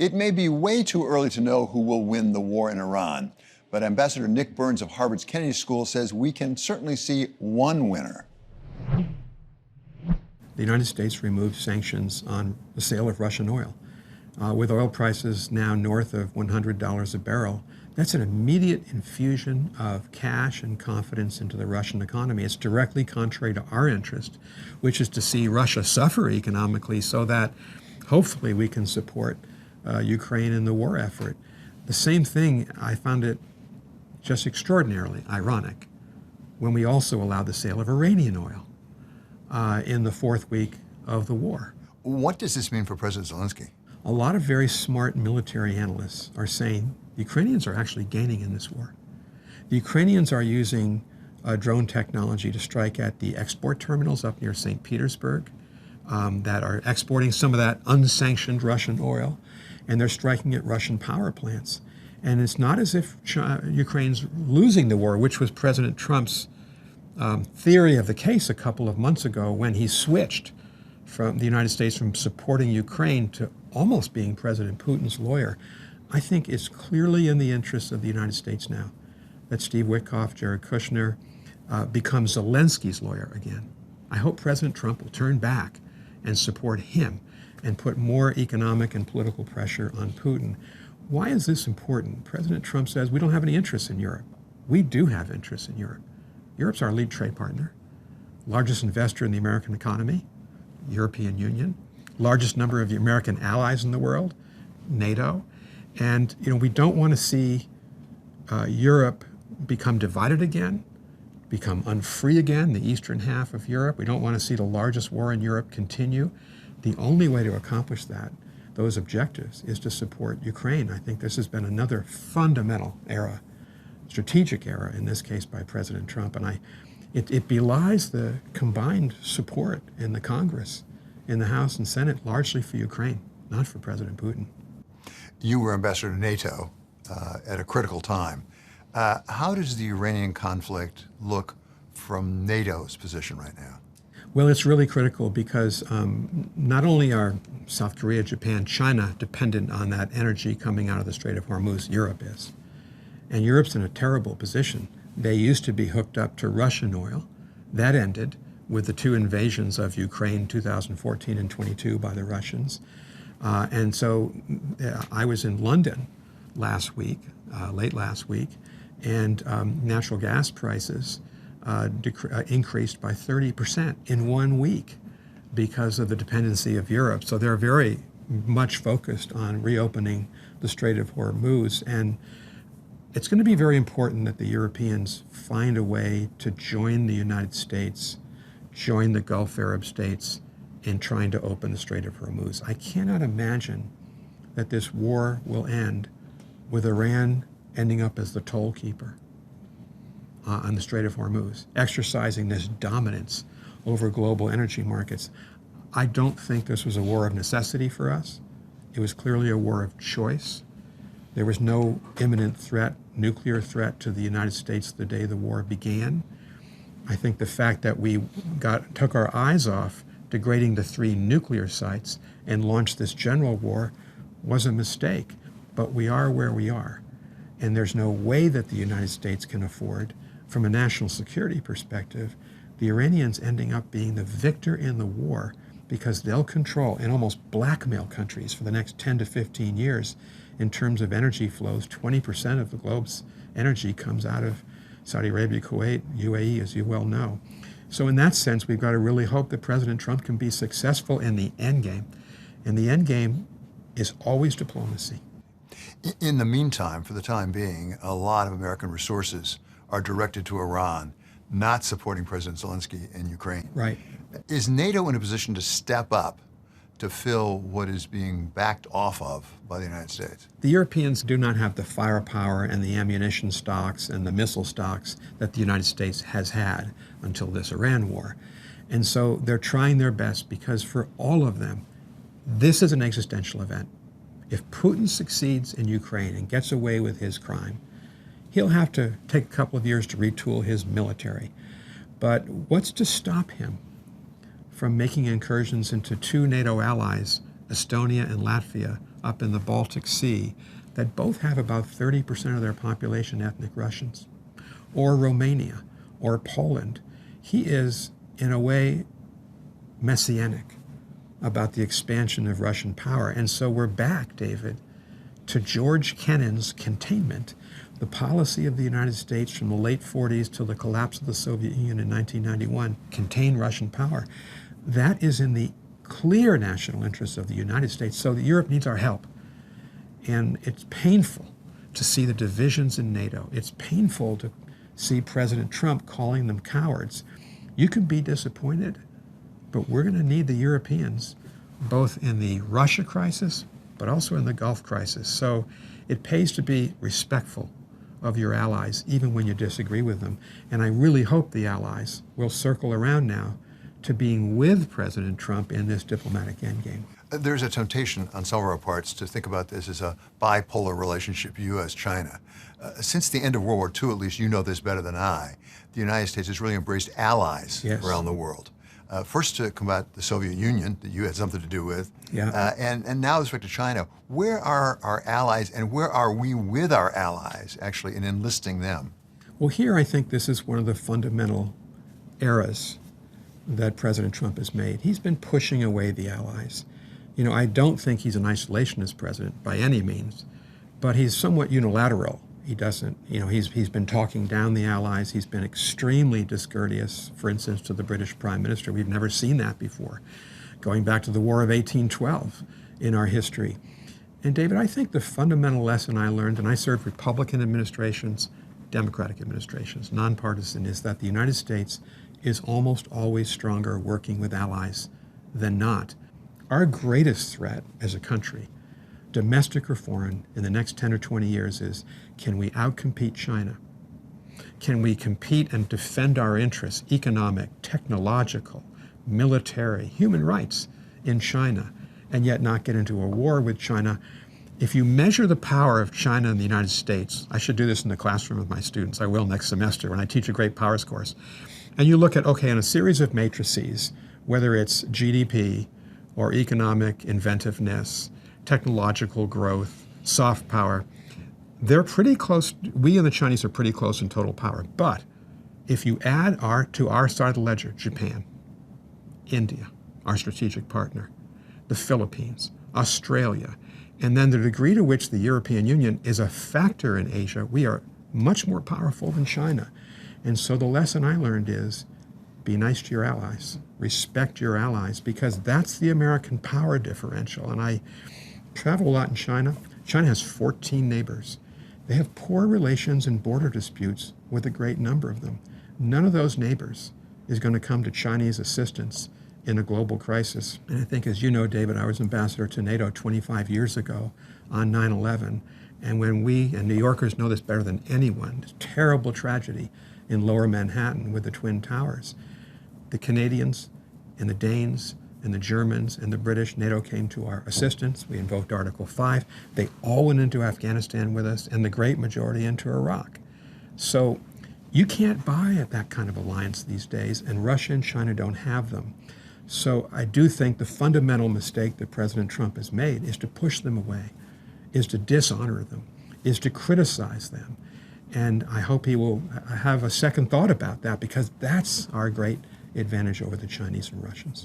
It may be way too early to know who will win the war in Iran, but Ambassador Nick Burns of Harvard's Kennedy School says we can certainly see one winner. The United States removed sanctions on the sale of Russian oil. With oil prices now north of $100 a barrel, that's an immediate infusion of cash and confidence into the Russian economy. It's directly contrary to our interest, which is to see Russia suffer economically so that hopefully we can support Ukraine in the war effort. The same thing, I found it just extraordinarily ironic when we also allowed the sale of Iranian oil in the fourth week of the war. What does this mean for President Zelensky? A lot of very smart military analysts are saying the Ukrainians are actually gaining in this war. The Ukrainians are using drone technology to strike at the export terminals up near St. Petersburg that are exporting some of that unsanctioned Russian oil, and they're striking at Russian power plants. And it's not as if Ukraine's losing the war, which was President Trump's theory of the case a couple of months ago when he switched from the United States from supporting Ukraine to almost being President Putin's lawyer. I think it's clearly in the interest of the United States now that Steve Witkoff, Jared Kushner, become Zelensky's lawyer again. I hope President Trump will turn back and support him and put more economic and political pressure on Putin. Why is this important? President Trump says we don't have any interest in Europe. We do have interests in Europe. Europe's our lead trade partner, largest investor in the American economy, European Union, largest number of the American allies in the world, NATO. And we don't want to see Europe become divided again, become unfree again, the eastern half of Europe. We don't want to see the largest war in Europe continue. The only way to accomplish that, those objectives, is to support Ukraine. I think this has been another fundamental era, strategic era in this case by President Trump. And it belies the combined support in the Congress, in the House and Senate, largely for Ukraine, not for President Putin. You were ambassador to NATO at a critical time. How does the Iranian conflict look from NATO's position right now? Well, it's really critical because not only are South Korea, Japan, China dependent on that energy coming out of the Strait of Hormuz, Europe is. And Europe's in a terrible position. They used to be hooked up to Russian oil. That ended with the two invasions of Ukraine, 2014 and 22 by the Russians. And so I was in London last week, late last week, and natural gas prices increased by 30% in 1 week because of the dependency of Europe. So they're very much focused on reopening the Strait of Hormuz. And it's going to be very important that the Europeans find a way to join the United States, join the Gulf Arab states in trying to open the Strait of Hormuz. I cannot imagine that this war will end with Iran ending up as the toll keeper on the Strait of Hormuz, exercising this dominance over global energy markets. I don't think this was a war of necessity for us. It was clearly a war of choice. There was no imminent threat, nuclear threat to the United States the day the war began. I think the fact that we took our eyes off degrading the 3 nuclear sites and launched this general war was a mistake. But we are where we are. And there's no way that the United States can afford, from a national security perspective, the Iranians ending up being the victor in the war, because they'll control and almost blackmail countries for the next 10 to 15 years in terms of energy flows. 20% of the globe's energy comes out of Saudi Arabia, Kuwait, UAE, as you well know. So in that sense, we've got to really hope that President Trump can be successful in the end game. And the end game is always diplomacy. In the meantime, for the time being, a lot of American resources are directed to Iran, not supporting President Zelensky in Ukraine. Right. Is NATO in a position to step up to fill what is being backed off of by the United States? The Europeans do not have the firepower and the ammunition stocks and the missile stocks that the United States has had until this Iran war. And so they're trying their best because for all of them, this is an existential event. If Putin succeeds in Ukraine and gets away with his crime, he'll have to take a couple of years to retool his military. But what's to stop him from making incursions into 2 NATO allies Estonia and Latvia up in the Baltic Sea, that both have about 30% of their population ethnic Russians, or Romania, or Poland. He is, in a way, messianic about the expansion of Russian power. And so we're back, David, to George Kennan's containment, the policy of the United States from the late 40s till the collapse of the Soviet Union in 1991, contain Russian power. That is in the clear national interest of the United States, so that Europe needs our help. And it's painful to see the divisions in NATO. It's painful to see President Trump calling them cowards. You can be disappointed, but we're going to need the Europeans, both in the Russia crisis, but also in the Gulf crisis. So it pays to be respectful of your allies, even when you disagree with them. And I really hope the allies will circle around now to being with President Trump in this diplomatic endgame. There's a temptation on some of our parts to think about this as a bipolar relationship, U.S.-China. Since the end of World War II, at least you know this better than I, the United States has really embraced allies around the world. First to combat the Soviet Union, that you had something to do with, and now with respect to China. Where are our allies, and where are we with our allies, actually, in enlisting them? Well, here I think this is one of the fundamental errors that President Trump has made. He's been pushing away the allies. You know, I don't think he's an isolationist president by any means, but he's somewhat unilateral. He doesn't, you know, he's been talking down the allies. He's been extremely discourteous, for instance, to the British Prime Minister. We've never seen that before, going back to the War of 1812 in our history. And David, I think the fundamental lesson I learned, and I served Republican administrations, Democratic administrations, nonpartisan, is that the United States is almost always stronger working with allies than not. Our greatest threat as a country, domestic or foreign, in the next 10 or 20 years is, can we outcompete China? Can we compete and defend our interests, economic, technological, military, human rights in China, and yet not get into a war with China? If you measure the power of China and the United States, I should do this in the classroom with my students, I will next semester when I teach a great powers course, and you look at, okay, in a series of matrices, whether it's GDP or economic inventiveness, technological growth, soft power, they're pretty close. We and the Chinese are pretty close in total power. But if you add to our side of the ledger, Japan, India, our strategic partner, the Philippines, Australia, and then the degree to which the European Union is a factor in Asia, we are much more powerful than China. And so the lesson I learned is, be nice to your allies, respect your allies, because that's the American power differential. And I travel a lot in China. China has 14 neighbors. They have poor relations and border disputes with a great number of them. None of those neighbors is going to come to Chinese assistance in a global crisis. And I think, as you know, David, I was ambassador to NATO 25 years ago on 9/11. And when we, and New Yorkers know this better than anyone, this terrible tragedy in Lower Manhattan with the Twin Towers, the Canadians and the Danes and the Germans and the British, NATO came to our assistance. We invoked Article 5. They all went into Afghanistan with us, and the great majority into Iraq. So you can't buy at that kind of alliance these days, and Russia and China don't have them. So I do think the fundamental mistake that President Trump has made is to push them away, is to dishonor them, is to criticize them. And I hope he will have a second thought about that, because that's our great advantage over the Chinese and Russians.